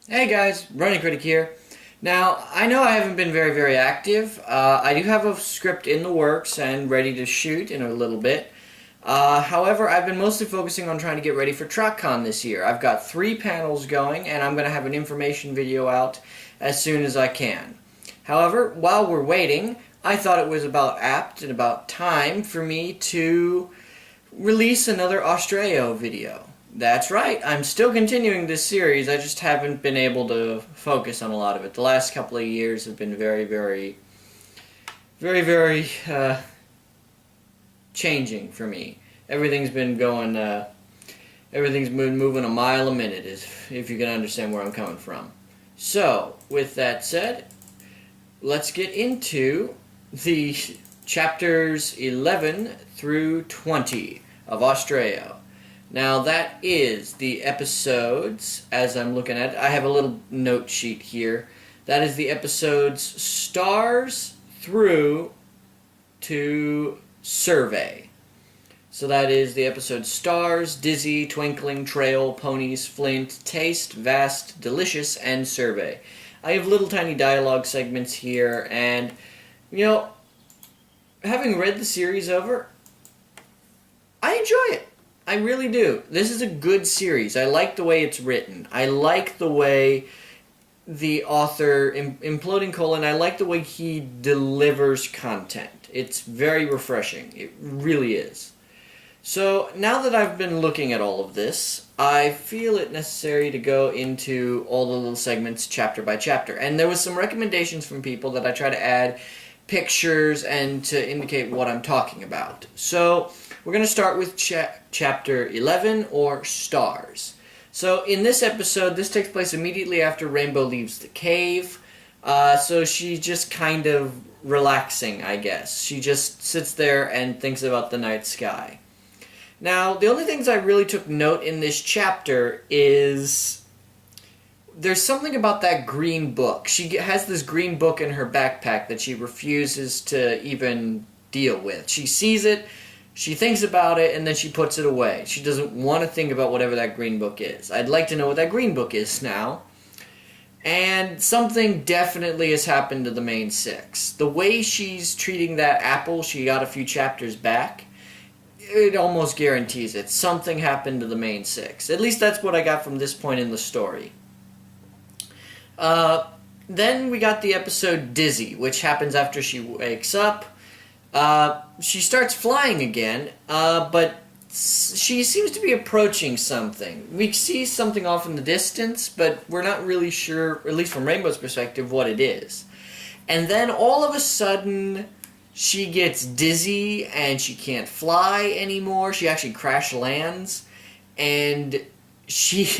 Hey guys, Brony Critic here. Now, I know I haven't been very active. I do have a script in the works and ready to shoot in a little bit. However, I've been mostly focusing on trying to get ready for TruckCon this year. I've got 3 panels going, and I'm going to have an information video out as soon as I can. However, while we're waiting, I thought it was about apt and about time for me to release another Austraeoh video. That's right, I'm still continuing this series, I just haven't been able to focus on a lot of it. The last couple of years have been very changing for me. Everything's been going, everything's been moving a mile a minute, if you can understand where I'm coming from. So, with that said, let's get into the chapters 11 through 20 of Austraeoh. Now that is the episodes, as I'm looking at it. I have a little note sheet here. That is the episodes stars through to survey. So that is the episode stars, dizzy, twinkling, trail, ponies, flint, taste, vast, delicious, and survey. I have little tiny dialogue segments here, and, you know, having read the series over, I enjoy it. I really do. This is a good series. I like the way it's written. I like the way the author, Imploding Colon, I like the way he delivers content. It's very refreshing. It really is. So, now that I've been looking at all of this, I feel it necessary to go into all the little segments chapter by chapter. And there was some recommendations from people that I try to add pictures and to indicate what I'm talking about. So, we're going to start with chapter 11, or Stars. So in this episode, this takes place immediately after Rainbow leaves the cave. So she's just kind of relaxing, I guess. She just sits there and thinks about the night sky. Now, the only things I really took note in this chapter is there's something about that green book. She has this green book in her backpack that she refuses to even deal with. She sees it, she thinks about it, and then she puts it away. She doesn't want to think about whatever that green book is. I'd like to know what that green book is now. And something definitely has happened to the main 6. The way she's treating that apple she got a few chapters back, it almost guarantees it. Something happened to the main 6. At least that's what I got from this point in the story. Then we got the episode Dizzy, which happens after she wakes up. She starts flying again, but she seems to be approaching something. We see something off in the distance, but we're not really sure, at least from Rainbow's perspective, what it is. And then all of a sudden, she gets dizzy and she can't fly anymore. She actually crash lands, and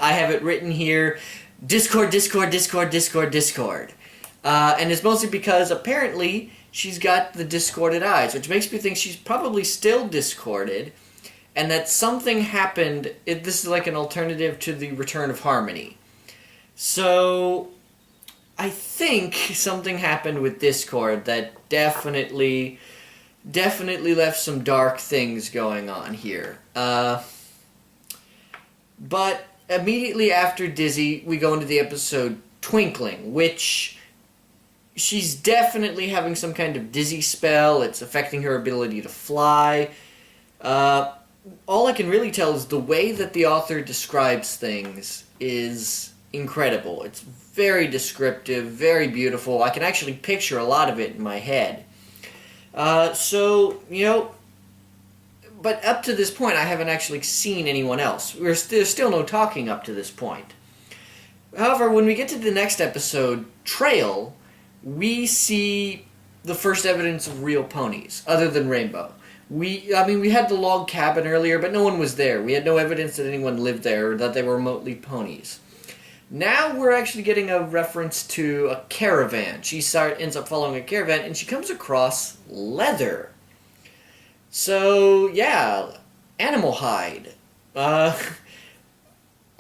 I have it written here, Discord. And it's mostly because apparently she's got the discorded eyes, which makes me think she's probably still discorded, and that something happened. This is like an alternative to the return of harmony. So, I think something happened with Discord that definitely left some dark things going on here. But immediately after Dizzy, we go into the episode Twinkling, which she's definitely having some kind of dizzy spell. It's affecting her ability to fly. All I can really tell is the way that the author describes things is incredible. It's very descriptive, very beautiful. I can actually picture a lot of it in my head. So, you know, but up to this point, I haven't actually seen anyone else. There's still no talking up to this point. However, when we get to the next episode, Trail, we see the first evidence of real ponies, other than Rainbow. We had the log cabin earlier, but no one was there. We had no evidence that anyone lived there or that they were remotely ponies. Now we're actually getting a reference to a caravan. She ends up following a caravan, and she comes across leather. So, yeah, animal hide.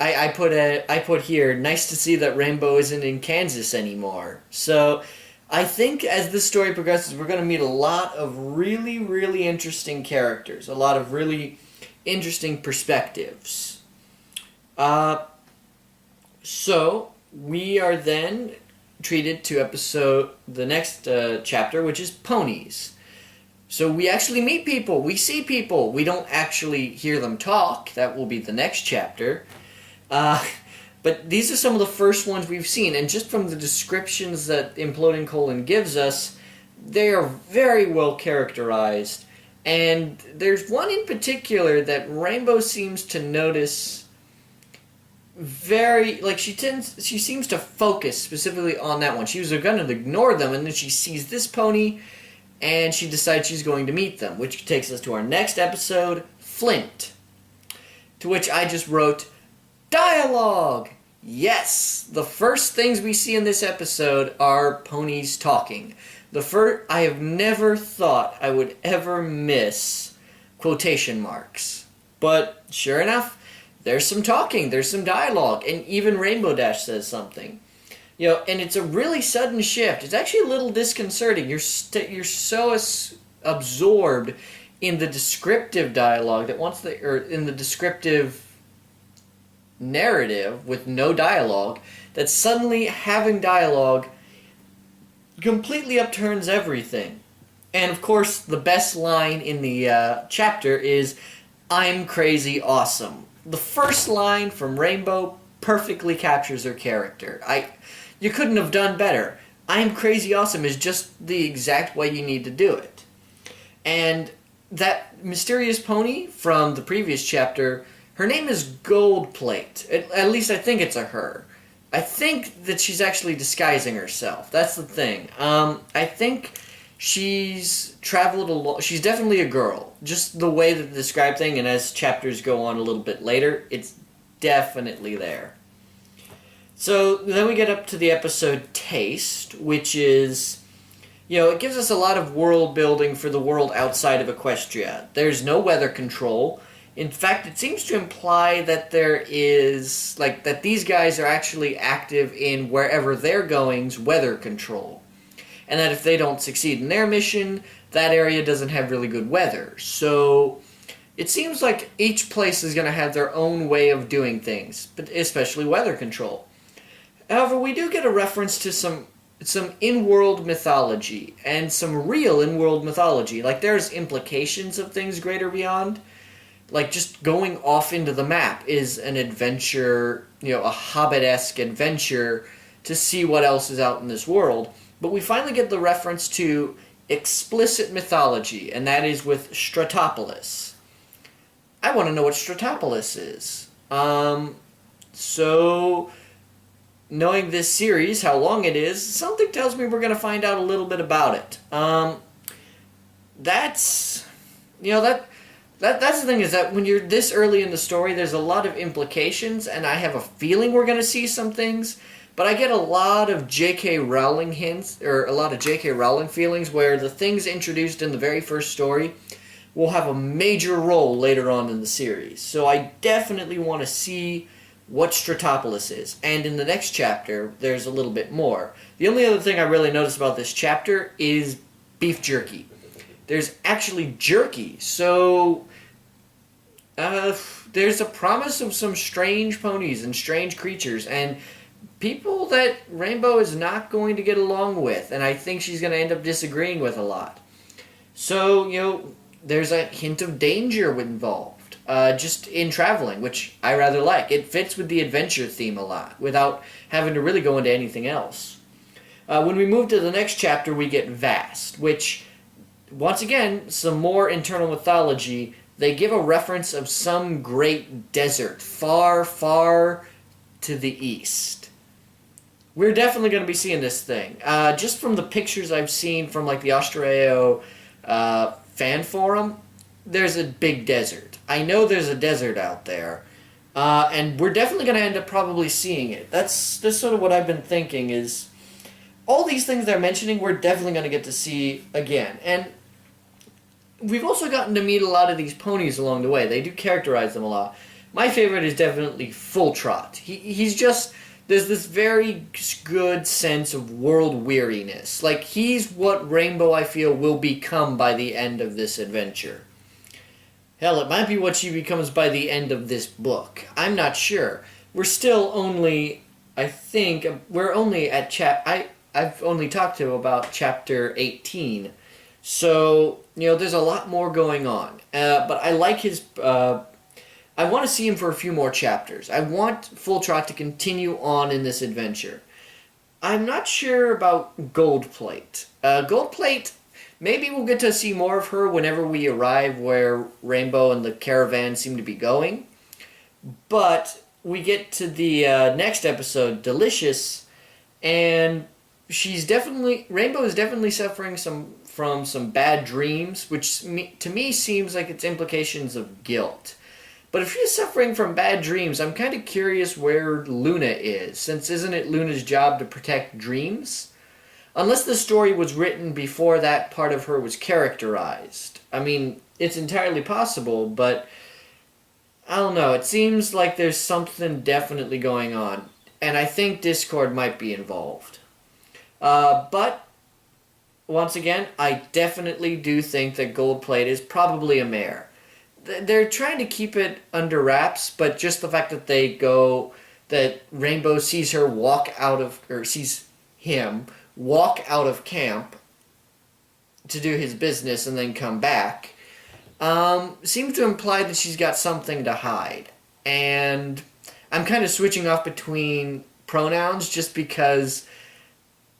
I put here, nice to see that Rainbow isn't in Kansas anymore. So, I think as this story progresses, we're going to meet a lot of really interesting characters. A lot of really interesting perspectives. So, we are then treated to the next chapter, which is Ponies. So we actually meet people, we see people, we don't actually hear them talk. That will be the next chapter. But these are some of the first ones we've seen, and just from the descriptions that Imploding Colon gives us, they are very well characterized. And there's one in particular that Rainbow seems to notice she seems to focus specifically on that one. She was going to ignore them, and then she sees this pony, and she decides she's going to meet them, which takes us to our next episode, Flint. To which I just wrote, Dialog! Yes! The first things we see in this episode are ponies talking. I have never thought I would ever miss quotation marks. But sure enough, there's some talking, there's some dialogue, and even Rainbow Dash says something. And it's a really sudden shift. It's actually a little disconcerting. You're so absorbed in the descriptive dialogue in the descriptive narrative with no dialogue, that suddenly having dialogue completely upturns everything. And of course, the best line in the chapter is, "I'm crazy awesome." The first line from Rainbow perfectly captures her character. You couldn't have done better. "I'm crazy awesome" is just the exact way you need to do it. And that mysterious pony from the previous chapter, her name is Goldplate. At least I think it's a her. I think that she's actually disguising herself. That's the thing. I think she's traveled a lot. She's definitely a girl. Just the way that they describe thing, and as chapters go on a little bit later, it's definitely there. So then we get up to the episode Taste, which is, it gives us a lot of world building for the world outside of Equestria. There's no weather control. In fact, it seems to imply that that these guys are actually active in wherever they're going's weather control. And that if they don't succeed in their mission, that area doesn't have really good weather. So it seems like each place is going to have their own way of doing things, but especially weather control. However, we do get a reference to some in-world mythology, and some real in-world mythology. Like, there's implications of things greater beyond. Like, just going off into the map is an adventure, a Hobbit-esque adventure to see what else is out in this world. But we finally get the reference to explicit mythology, and that is with Stratopolis. I want to know what Stratopolis is. So, knowing this series, how long it is, something tells me we're going to find out a little bit about it. That's the thing, is that when you're this early in the story, there's a lot of implications, and I have a feeling we're going to see some things, but I get a lot of J.K. Rowling hints, or a lot of J.K. Rowling feelings, where the things introduced in the very first story will have a major role later on in the series. So I definitely want to see what Stratopolis is. And in the next chapter, there's a little bit more. The only other thing I really noticed about this chapter is beef jerky. There's actually jerky, so there's a promise of some strange ponies and strange creatures, and people that Rainbow is not going to get along with, and I think she's going to end up disagreeing with a lot. So, there's a hint of danger involved, just in traveling, which I rather like. It fits with the adventure theme a lot, without having to really go into anything else. When we move to the next chapter, we get Vast, which, once again, some more internal mythology. They give a reference of some great desert, far, far to the east. We're definitely going to be seeing this thing. Just from the pictures I've seen from the Austraeoh fan forum, there's a big desert. I know there's a desert out there. And we're definitely going to end up probably seeing it. That's sort of what I've been thinking is, all these things they're mentioning, we're definitely going to get to see again. And we've also gotten to meet a lot of these ponies along the way. They do characterize them a lot. My favorite is definitely Full Trot. He's just, there's this very good sense of world weariness. He's what Rainbow, I feel, will become by the end of this adventure. Hell, it might be what she becomes by the end of this book. I'm not sure. We're still only I think we're only at I've only talked to about chapter 18. So, there's a lot more going on. But I like his. I want to see him for a few more chapters. I want Full Trot to continue on in this adventure. I'm not sure about Goldplate. Goldplate, maybe we'll get to see more of her whenever we arrive where Rainbow and the caravan seem to be going. But we get to the next episode, Delicious, and Rainbow is definitely suffering from some bad dreams, which to me seems like it's implications of guilt. But if she's suffering from bad dreams, I'm kind of curious where Luna is, since isn't it Luna's job to protect dreams? Unless the story was written before that part of her was characterized. I mean, it's entirely possible, but I don't know. It seems like there's something definitely going on, and I think Discord might be involved. But once again, I definitely do think that Goldplate is probably a mare. They're trying to keep it under wraps, but just the fact that Rainbow sees him walk out of camp to do his business and then come back, seems to imply that she's got something to hide. And I'm kind of switching off between pronouns just because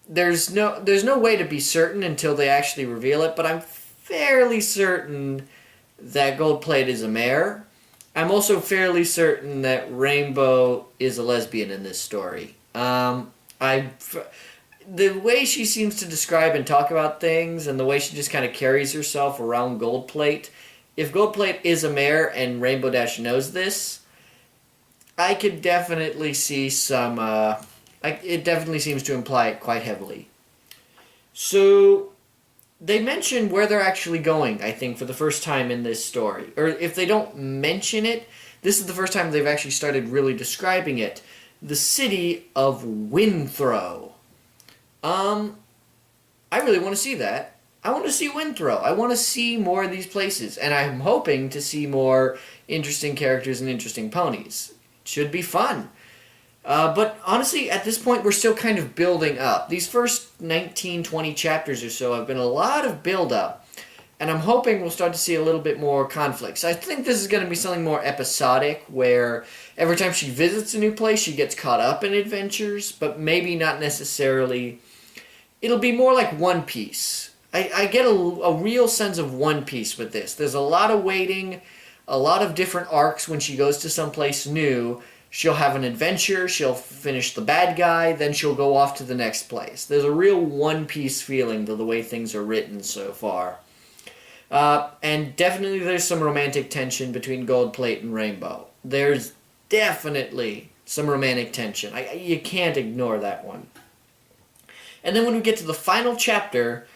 there's no way to be certain until they actually reveal it, but I'm fairly certain that Goldplate is a mare. I'm also fairly certain that Rainbow is a lesbian in this story. The way she seems to describe and talk about things, and the way she just kind of carries herself around Goldplate, if Goldplate is a mare and Rainbow Dash knows this, I could definitely see some. It definitely seems to imply it quite heavily. So they mention where they're actually going, I think, for the first time in this story. Or if they don't mention it, this is the first time they've actually started really describing it. The city of Winthrow. I really want to see that. I want to see Winthrow. I want to see more of these places. And I'm hoping to see more interesting characters and interesting ponies. It should be fun. But honestly, at this point, we're still kind of building up. These first 19, 20 chapters or so have been a lot of build-up. And I'm hoping we'll start to see a little bit more conflicts. I think this is going to be something more episodic, where every time she visits a new place, she gets caught up in adventures, but maybe not necessarily. It'll be more like One Piece. I get a real sense of One Piece with this. There's a lot of waiting, a lot of different arcs when she goes to someplace new. She'll have an adventure, she'll finish the bad guy, then she'll go off to the next place. There's a real One Piece feeling to the way things are written so far. And definitely there's some romantic tension between Goldplate and Rainbow. There's definitely some romantic tension. You can't ignore that one. And then when we get to the final chapter,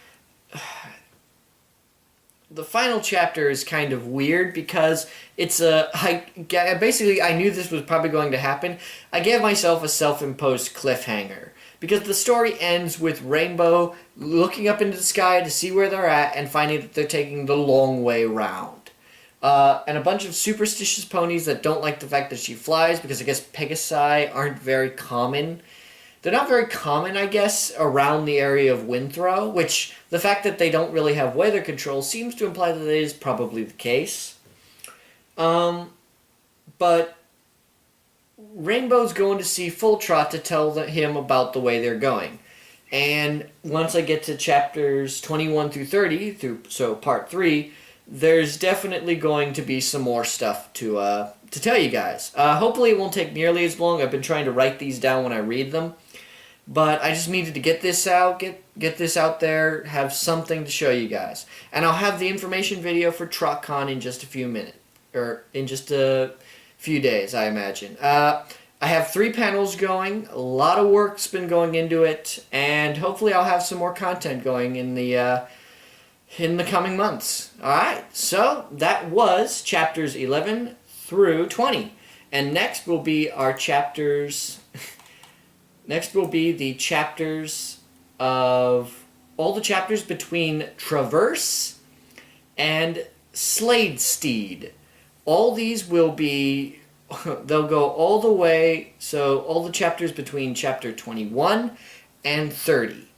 the final chapter is kind of weird because it's basically, I knew this was probably going to happen. I gave myself a self-imposed cliffhanger because the story ends with Rainbow looking up into the sky to see where they're at and finding that they're taking the long way round. And a bunch of superstitious ponies that don't like the fact that she flies, because I guess Pegasi aren't very common. They're not very common, I guess, around the area of Winthrow, which the fact that they don't really have weather control seems to imply that it is probably the case. But Rainbow's going to see Full Trot to tell him about the way they're going. And once I get to chapters 21 through 30, so part 3, there's definitely going to be some more stuff to tell you guys. Hopefully it won't take nearly as long. I've been trying to write these down when I read them. But I just needed to get this out, get this out there, have something to show you guys. And I'll have the information video for TrotCon in just a few minutes, or in just a few days, I imagine. I have 3 panels going, a lot of work's been going into it, and hopefully I'll have some more content going in the coming months. Alright, so that was chapters 11 through 20. And next will be our chapters... Next will be the chapters of... all the chapters between Traverse and Slade Steed. All these will be they'll go all the way, so all the chapters between chapter 21 and 30.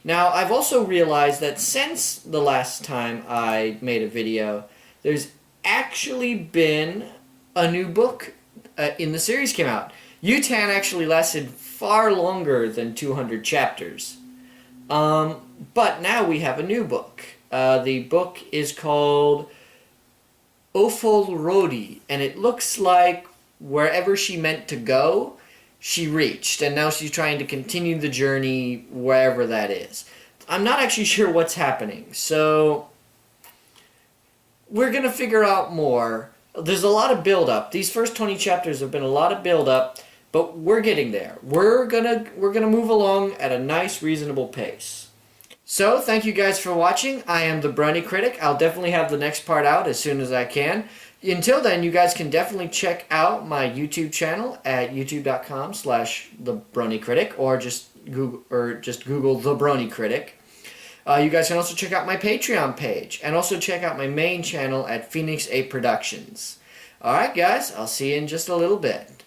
Now, I've also realized that since the last time I made a video, there's actually been a new book in the series came out. Yutan actually lasted far longer than 200 chapters. But now we have a new book. The book is called Austraeoh, and it looks like wherever she meant to go, she reached, and now she's trying to continue the journey wherever that is. I'm not actually sure what's happening, so we're going to figure out more. There's a lot of build-up. These first 20 chapters have been a lot of build-up, but we're getting there. We're gonna move along at a nice, reasonable pace. So, thank you guys for watching. I am the Brony Critic. I'll definitely have the next part out as soon as I can. Until then, you guys can definitely check out my YouTube channel at youtube.com/thebronycritic, or just Google The Brony Critic. You guys can also check out my Patreon page, and also check out my main channel at Phoenix 8 Productions. Alright guys, I'll see you in just a little bit.